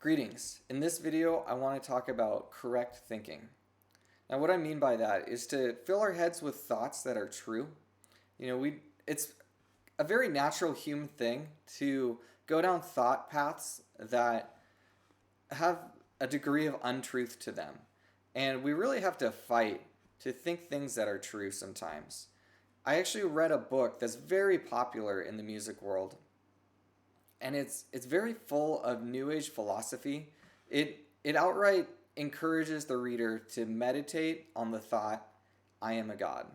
Greetings. In this video, I want to talk about correct thinking. Now, what I mean by that is to fill our heads with thoughts that are true. It's a very natural human thing to go down thought paths that have a degree of untruth to them. And we really have to fight to think things that are true sometimes. I actually read a book that's very popular in the music world, and it's very full of new age philosophy. It outright encourages the reader to meditate on the thought, I am a god,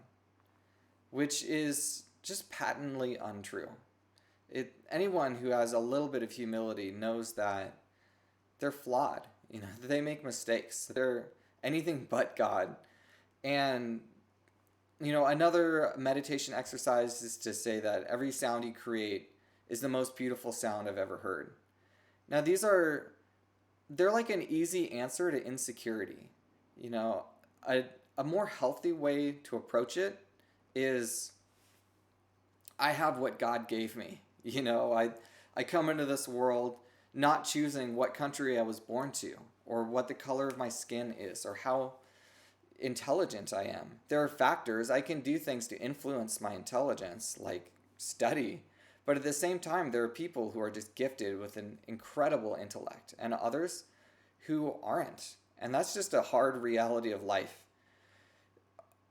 which is just patently untrue. Anyone who has a little bit of humility knows that they're flawed. They make mistakes. They're anything but God. And another meditation exercise is to say that every sound you create is the most beautiful sound I've ever heard. Now they're like an easy answer to insecurity. A more healthy way to approach it is I have what God gave me. I come into this world not choosing what country I was born to, or what the color of my skin is, or how intelligent I am. There are factors. I can do things to influence my intelligence, like study. But at the same time, there are people who are just gifted with an incredible intellect, and others who aren't. And that's just a hard reality of life.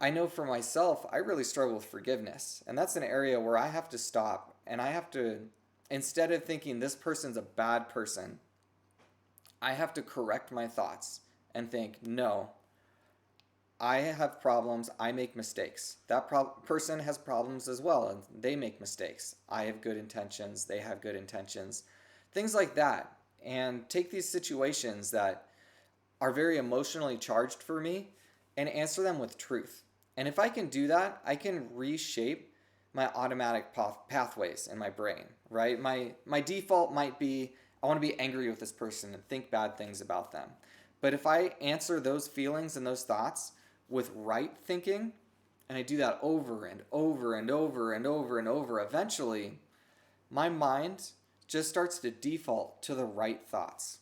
I know for myself, I really struggle with forgiveness. And that's an area where I have to stop, and I have to, instead of thinking this person's a bad person, I have to correct my thoughts and think, no, I have problems, I make mistakes. That person has problems as well, and they make mistakes. I have good intentions, they have good intentions. Things like that. And take these situations that are very emotionally charged for me and answer them with truth. And if I can do that, I can reshape my automatic pathways in my brain, right? My default might be, I want to be angry with this person and think bad things about them. But if I answer those feelings and those thoughts with right thinking, and I do that over and over and over and over and over, eventually my mind just starts to default to the right thoughts.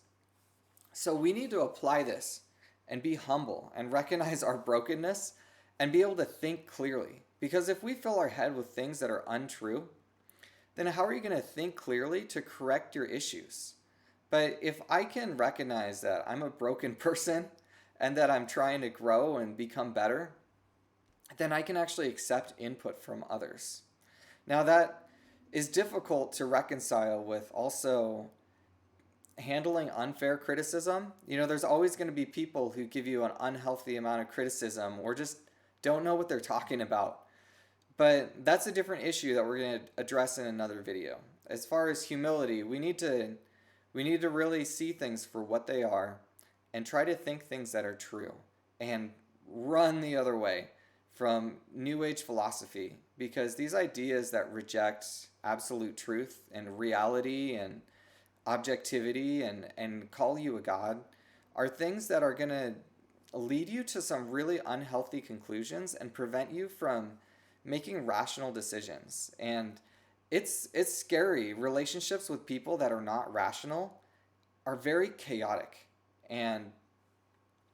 So we need to apply this and be humble and recognize our brokenness and be able to think clearly. Because if we fill our head with things that are untrue, then how are you going to think clearly to correct your issues? But if I can recognize that I'm a broken person and that I'm trying to grow and become better, then I can actually accept input from others. Now that is difficult to reconcile with also handling unfair criticism. There's always going to be people who give you an unhealthy amount of criticism or just don't know what they're talking about. But that's a different issue that we're going to address in another video. As far as humility, we need to really see things for what they are and try to think things that are true and run the other way from New Age philosophy, because these ideas that reject absolute truth and reality and objectivity and call you a god are things that are going to lead you to some really unhealthy conclusions and prevent you from making rational decisions. And it's scary. Relationships with people that are not rational are very chaotic, and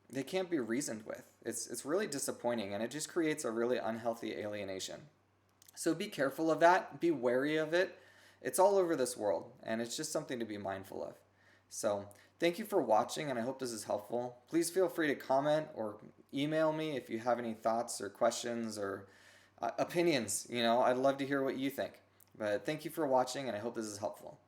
they can't be reasoned with. It's really disappointing, and it just creates a really unhealthy alienation. So be careful of that. Be wary of it. It's all over this world, and it's just something to be mindful of. So thank you for watching, and I hope this is helpful. Please feel free to comment or email me if you have any thoughts or questions or opinions. I'd love to hear what you think. But thank you for watching, and I hope this is helpful.